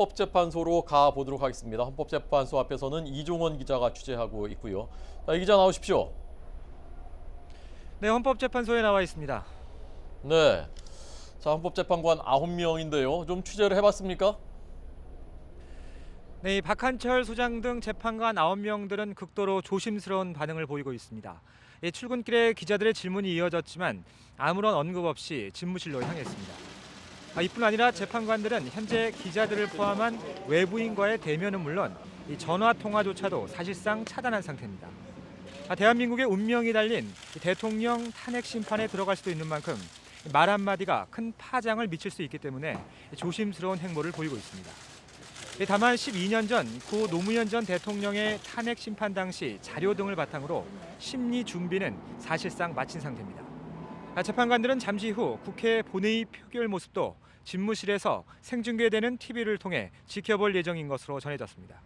헌법재판소로 가보도록 하겠습니다. 헌법재판소 앞에서는 이종원 기자가 취재하고 있고요. 자, 이 기자 나오십시오. 네, 헌법재판소에 나와 있습니다. 네, 자, 헌법재판관 9명인데요. 좀 취재를 해봤습니까? 네, 이 박한철 소장 등 재판관 9명들은 극도로 조심스러운 반응을 보이고 있습니다. 출근길에 기자들의 질문이 이어졌지만 아무런 언급 없이 집무실로 향했습니다. 이뿐 아니라 재판관들은 현재 기자들을 포함한 외부인과의 대면은 물론 이 전화 통화조차도 사실상 차단한 상태입니다. 대한민국의 운명이 달린 대통령 탄핵 심판에 들어갈 수도 있는 만큼 말 한마디가 큰 파장을 미칠 수 있기 때문에 조심스러운 행보를 보이고 있습니다. 다만 12년 전 고 노무현 전 대통령의 탄핵 심판 당시 자료 등을 바탕으로 심리 준비는 사실상 마친 상태입니다. 재판관들은 잠시 후 국회 본회의 표결 모습도 집무실에서 생중계되는 TV를 통해 지켜볼 예정인 것으로 전해졌습니다.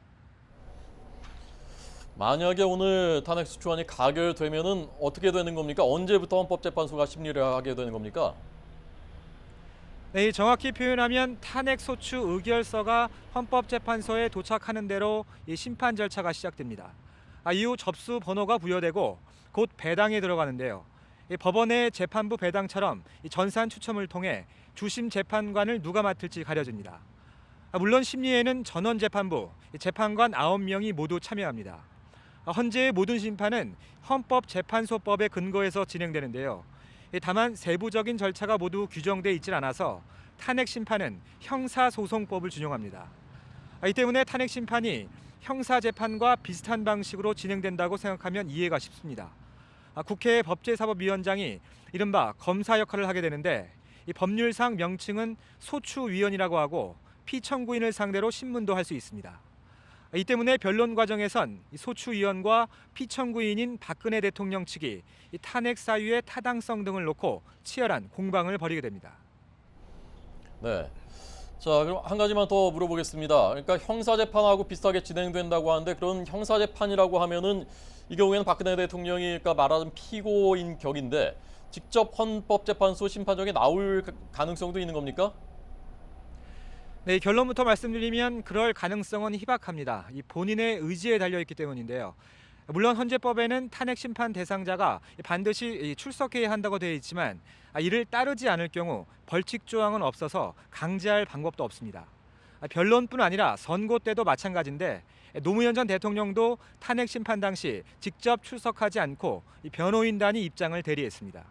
만약에 오늘 탄핵소추안이 가결되면은 어떻게 되는 겁니까? 언제부터 헌법재판소가 심리를 하게 되는 겁니까? 네, 정확히 표현하면 탄핵소추 의결서가 헌법재판소에 도착하는 대로 이 심판 절차가 시작됩니다. 이후 접수 번호가 부여되고 곧 배당에 들어가는데요. 법원의 재판부 배당처럼 전산 추첨을 통해 주심 재판관을 누가 맡을지 가려집니다. 물론 심리에는 전원 재판부, 재판관 9명이 모두 참여합니다. 현재의 모든 심판은 헌법재판소법에 근거해서 진행되는데요. 다만 세부적인 절차가 모두 규정돼 있질 않아서 탄핵 심판은 형사소송법을 준용합니다. 이 때문에 탄핵 심판이 형사재판과 비슷한 방식으로 진행된다고 생각하면 이해가 쉽습니다. 국회 법제사법위원장이 이른바 검사 역할을 하게 되는데 이 법률상 명칭은 소추위원이라고 하고 피청구인을 상대로 신문도 할 수 있습니다. 이 때문에 변론 과정에선 소추위원과 피청구인인 박근혜 대통령 측이 탄핵 사유의 타당성 등을 놓고 치열한 공방을 벌이게 됩니다. 네. 자, 그럼 한 가지만 더 물어보겠습니다. 그러니까 형사재판하고 비슷하게 진행된다고 하는데 그런 형사재판이라고 하면은 이 경우에는 박근혜 대통령이 그러니까 말하자면 피고인 격인데 직접 헌법재판소 심판정에 나올 가능성도 있는 겁니까? 네, 결론부터 말씀드리면 그럴 가능성은 희박합니다. 이 본인의 의지에 달려있기 때문인데요. 물론 헌재법에는 탄핵 심판 대상자가 반드시 출석해야 한다고 되어 있지만 이를 따르지 않을 경우 벌칙 조항은 없어서 강제할 방법도 없습니다. 변론뿐 아니라 선고 때도 마찬가지인데 노무현 전 대통령도 탄핵 심판 당시 직접 출석하지 않고 변호인단이 입장을 대리했습니다.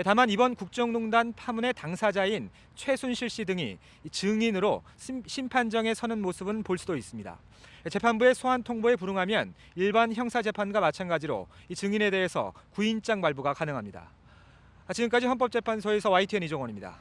다만 이번 국정농단 파문의 당사자인 최순실 씨 등이 증인으로 심판정에 서는 모습은 볼 수도 있습니다. 재판부의 소환 통보에 불응하면 일반 형사재판과 마찬가지로 이 증인에 대해서 구인장 발부가 가능합니다. 지금까지 헌법재판소에서 YTN 이종원입니다.